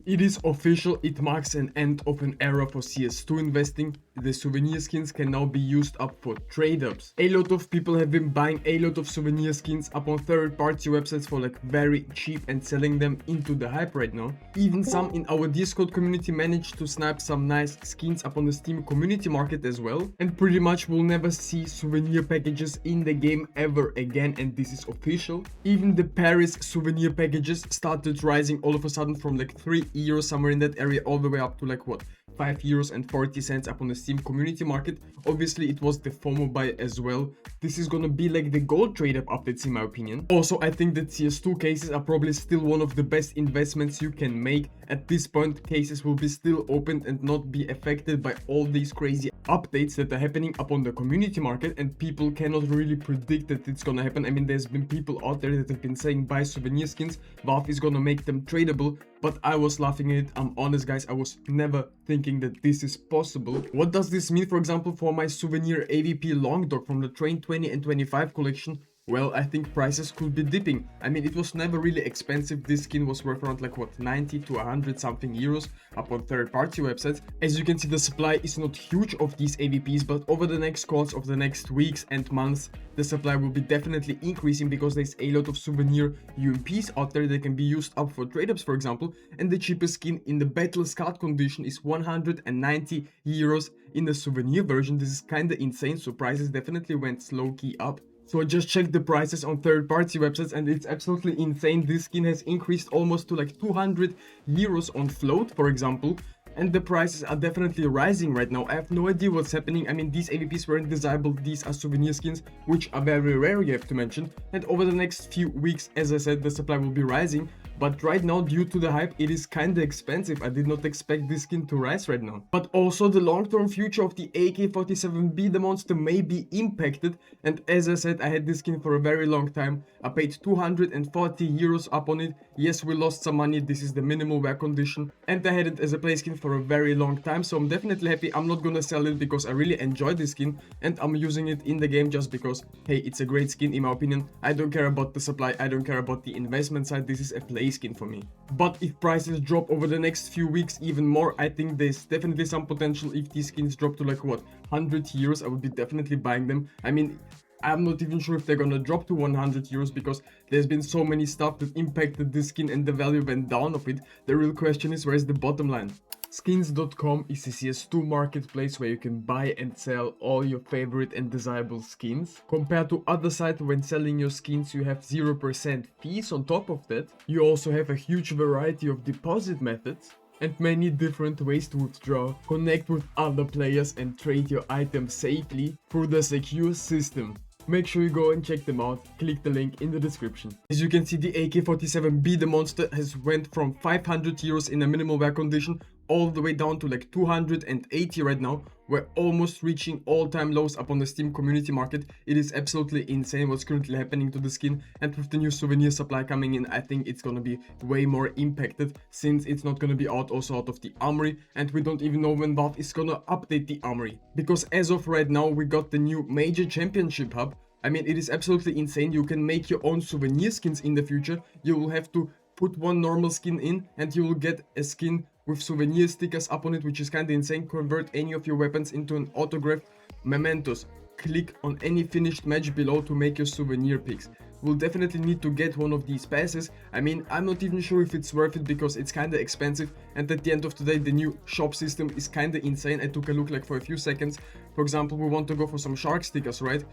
It is official, it marks an end of an era for CS2 investing. The souvenir skins can now be used up for trade-ups. A lot of people have been buying a lot of souvenir skins up on third-party websites for like very cheap and selling them into the hype right now. Even some in our Discord community managed to snap some nice skins up on the Steam community market as well. And pretty much we'll never see souvenir packages in the game ever again, and this is official. Even the Paris souvenir packages started rising all of a sudden from like 3 euros somewhere in that area all the way up to like what, 5 euros and 40 cents up on the Steam community market. Obviously it was the FOMO buy as well. This is gonna be like the gold trade-up updates in my opinion. Also, I think that CS2 cases are probably still one of the best investments you can make. At this point, cases will be still opened and not be affected by all these crazy updates that are happening up on the community market, and people cannot really predict that it's gonna happen. I mean, there's been people out there that have been saying buy souvenir skins, Valve is gonna make them tradable, but I was laughing at it. I'm honest guys, I was never thinking that this is possible. What does this mean, for example, for my Souvenir AWP LongDog from the Train 20 and 25 collection? Well, I think prices could be dipping. I mean, it was never really expensive. This skin was worth around like what, 90 to 100 something euros up on third-party websites. As you can see, the supply is not huge of these AVPs, but over the next course of the next weeks and months, the supply will be definitely increasing because there's a lot of souvenir UMPs out there that can be used up for trade-ups, for example. And the cheapest skin in the battle scarred condition is 190 euros in the souvenir version. This is kinda insane, so prices definitely went low-key up. So I just checked the prices on third-party websites and it's absolutely insane. This skin has increased almost to like 200 euros on float, for example. And the prices are definitely rising right now. I have no idea what's happening. I mean, these AVPs weren't desirable. These are souvenir skins, which are very rare, you have to mention. And over the next few weeks, as I said, the supply will be rising. But right now, due to the hype, it is kinda expensive. I did not expect this skin to rise right now. But also the long-term future of the AK-47B, the monster, may be impacted. And as I said, I had this skin for a very long time. I paid 240 euros up on it. Yes, we lost some money. This is the minimal wear condition. And I had it as a play skin for a very long time. So I'm definitely happy. I'm not gonna sell it because I really enjoy this skin. And I'm using it in the game just because, hey, it's a great skin in my opinion. I don't care about the supply. I don't care about the investment side. This is a play skin for me. But if prices drop over the next few weeks even more, I think there's definitely some potential. If these skins drop to like what, 100 euros, I would be definitely buying them. I mean, I'm not even sure if they're gonna drop to 100 euros because there's been so many stuff that impacted this skin and the value went down of it. The real question is, where's the bottom line? Skins.com is a CS2 marketplace where you can buy and sell all your favorite and desirable skins. Compared to other sites, when selling your skins you have 0% fees. On top of that, you also have a huge variety of deposit methods and many different ways to withdraw, connect with other players and trade your items safely through the secure system. Make sure you go and check them out. Click the link in the description. As you can see, the AK-47B, the monster, has went from 500 euros in a minimal wear condition all the way down to like 280 right now. We're almost reaching all-time lows up on the Steam community market. It is absolutely insane what's currently happening to the skin, and with the new souvenir supply coming in, I think it's gonna be way more impacted since it's not gonna be out of the armory, and we don't even know when Valve is gonna update the armory. Because as of right now, we got the new major championship hub. I mean, it is absolutely insane. You can make your own souvenir skins in the future. You will have to put one normal skin in and you will get a skin with souvenir stickers up on it, which is kinda insane. Convert any of your weapons into an autographed mementos. Click on any finished match below to make your souvenir picks. We'll definitely need to get one of these passes. I mean, I'm not even sure if it's worth it because it's kinda expensive, and at the end of the day, the new shop system is kinda insane. I took a look like for a few seconds. For example, we want to go for some shark stickers, right?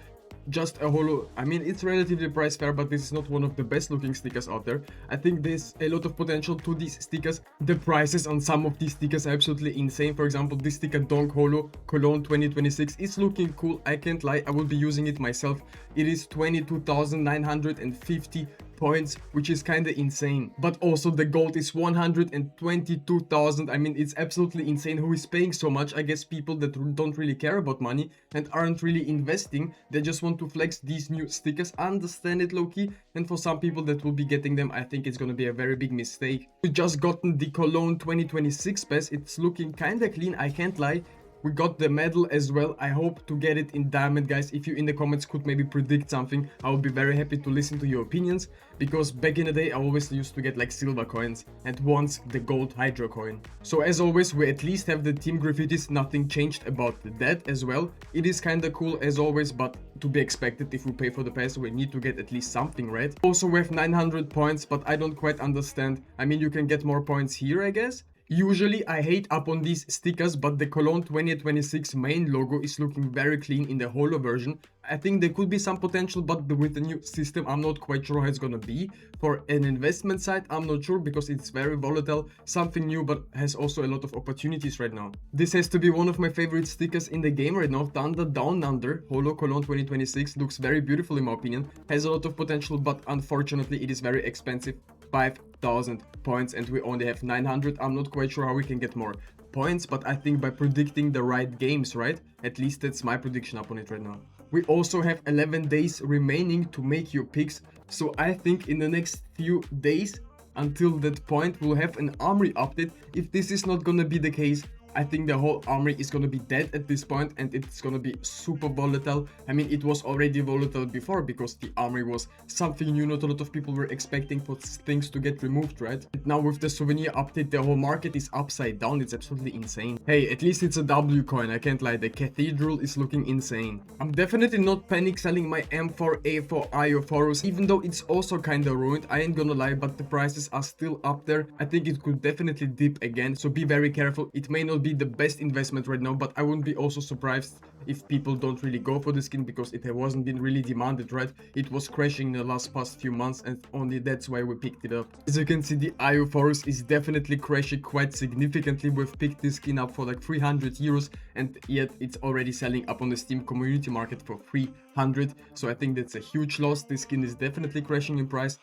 Just a holo. I mean, it's relatively price fair, but this is not one of the best looking stickers out there. I think there's a lot of potential to these stickers. The prices on some of these stickers are absolutely insane. For example, this sticker Donk Holo Cologne 2026 is looking cool. I can't lie, I will be using it myself. It is 22,950 points, which is kind of insane. But also the gold is 122,000. I mean, it's absolutely insane. Who is paying so much? I guess people that don't really care about money and aren't really investing. They just want to flex these new stickers. Understand it, low-key. And for some people that will be getting them, I think it's gonna be a very big mistake. We just gotten the Cologne 2026 pass. It's looking kind of clean, I can't lie. We got the medal as well. I hope to get it in diamond, guys. If you in the comments could maybe predict something, I would be very happy to listen to your opinions, because back in the day I always used to get like silver coins and once the gold Hydra coin. So as always, we at least have the team graffitis. Nothing changed about that as well. It is kind of cool as always, but to be expected. If we pay for the pass, we need to get at least something, right? Also, we have 900 points, but I don't quite understand. I mean, you can get more points here, I guess. Usually I hate up on these stickers, but the Cologne 2026 main logo is looking very clean in the holo version. I think there could be some potential, but with the new system I'm not quite sure how it's gonna be. For an investment side, I'm not sure, because it's very volatile, something new, but has also a lot of opportunities right now. This has to be one of my favorite stickers in the game right now. Thunder Down Under Holo Cologne 2026 looks very beautiful in my opinion, has a lot of potential, but unfortunately it is very expensive. 5,000 points and we only have 900. I'm not quite sure how we can get more points, but I think by predicting the right games, right? At least that's my prediction upon it right now. We also have 11 days remaining to make your picks, so I think in the next few days until that point we'll have an armory update. If this is not gonna be the case, I think the whole armory is gonna be dead at this point and it's gonna be super volatile. I mean, it was already volatile before because the armory was something new. Not a lot of people were expecting for things to get removed, right? And now with the souvenir update, the whole market is upside down. It's absolutely insane. Hey, at least it's a W coin, I can't lie. The cathedral is looking insane. I'm definitely not panic selling my M4A4I of Horus, even though it's also kinda ruined. I ain't gonna lie, but the prices are still up there. I think it could definitely dip again, so be very careful. It may not be the best investment right now, but I wouldn't be also surprised if people don't really go for the skin because it wasn't been really demanded, right? It was crashing in the past few months and only that's why we picked it up. As you can see, the Eye of Horus is definitely crashing quite significantly. We've picked this skin up for like 300 euros and yet it's already selling up on the Steam community market for 300. So I think that's a huge loss. This skin is definitely crashing in price.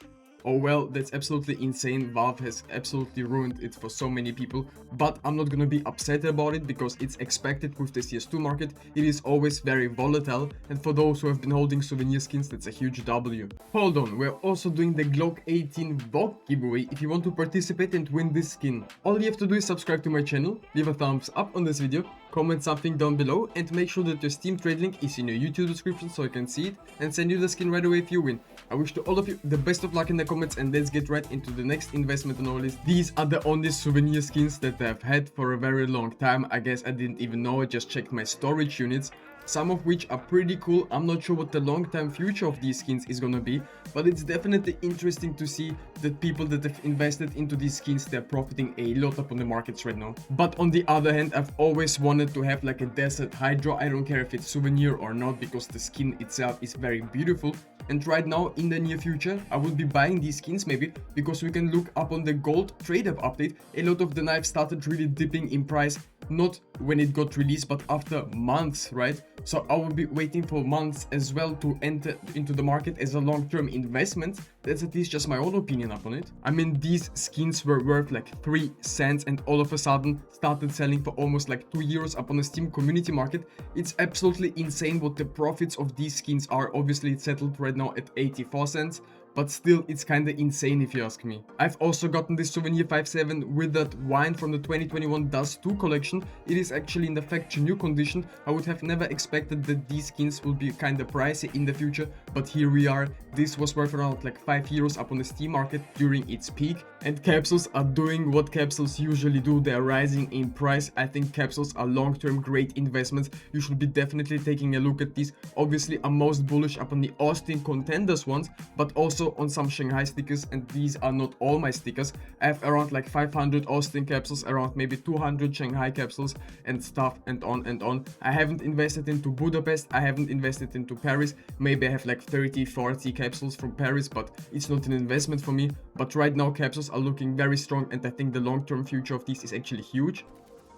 Oh well, that's absolutely insane. Valve has absolutely ruined it for so many people, but I'm not gonna be upset about it because it's expected with the CS2 market. It is always very volatile, and for those who have been holding souvenir skins, that's a huge W. Hold on, we're also doing the Glock 18 VOG giveaway. If you want to participate and win this skin, all you have to do is subscribe to my channel, leave a thumbs up on this video, comment something down below, and make sure that your Steam trade link is in your YouTube description so I can see it and send you the skin right away if you win. I wish to all of you the best of luck in the comments, and let's get right into the next investment on our list. These are the only souvenir skins that I've had for a very long time. I guess I didn't even know. I just checked my storage units, some of which are pretty cool. I'm not sure what the long-term future of these skins is gonna be, but it's definitely interesting to see that people that have invested into these skins, they're profiting a lot up on the markets right now. But on the other hand, I've always wanted to have like a desert Hydra. I don't care if it's souvenir or not, because the skin itself is very beautiful. And right now, in the near future, I will be buying these skins maybe because we can look up on the gold trade-up update. A lot of the knives started really dipping in price, not when it got released, but after months, right? So I will be waiting for months as well to enter into the market as a long-term investment. That's at least just my own opinion upon it. I mean, these skins were worth like 3 cents and all of a sudden started selling for almost like 2 euros up on the Steam community market. It's absolutely insane what the profits of these skins are. Obviously, it's settled right now at 84 cents. But still, it's kinda insane if you ask me. I've also gotten this Souvenir 57 Withered Wine from the 2021 Dust 2 collection. It is actually in the factory new condition. I would have never expected that these skins will be kinda pricey in the future, but here we are. This was worth around like 5 euros up on the Steam market during its peak. And capsules are doing what capsules usually do. They are rising in price. I think capsules are long-term great investments. You should be definitely taking a look at these. Obviously, I'm most bullish upon the Austin Contenders ones, but also on some Shanghai stickers, and these are not all my stickers. I have around like 500 Austin capsules, around maybe 200 Shanghai capsules and stuff, and on and on. I haven't invested into Budapest, I haven't invested into Paris. Maybe I have like 30-40 capsules from Paris, but it's not an investment for me. But right now capsules are looking very strong, and I think the long-term future of these is actually huge.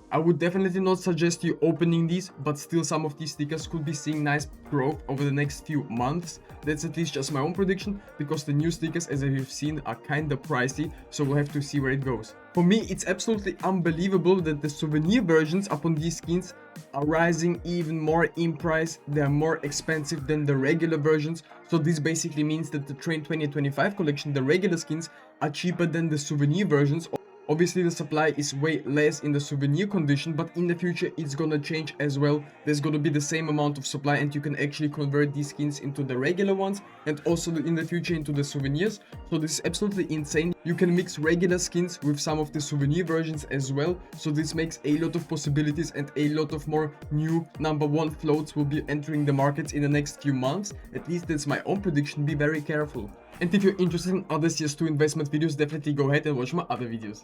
I would definitely not suggest you opening these, but still some of these stickers could be seeing nice growth over the next few months. That's at least just my own prediction, because the new stickers, as you've seen, are kinda pricey, so we'll have to see where it goes. For me, it's absolutely unbelievable that the souvenir versions upon these skins are rising even more in price. They're more expensive than the regular versions, so this basically means that the Train 2025 collection, the regular skins, are cheaper than the souvenir versions. Obviously the supply is way less in the souvenir condition, but in the future it's gonna change as well. There's gonna be the same amount of supply and you can actually convert these skins into the regular ones and also in the future into the souvenirs. So this is absolutely insane. You can mix regular skins with some of the souvenir versions as well. So this makes a lot of possibilities and a lot of more new #1 floats will be entering the markets in the next few months. At least that's my own prediction. Be very careful. And if you're interested in other CS2 investment videos, definitely go ahead and watch my other videos.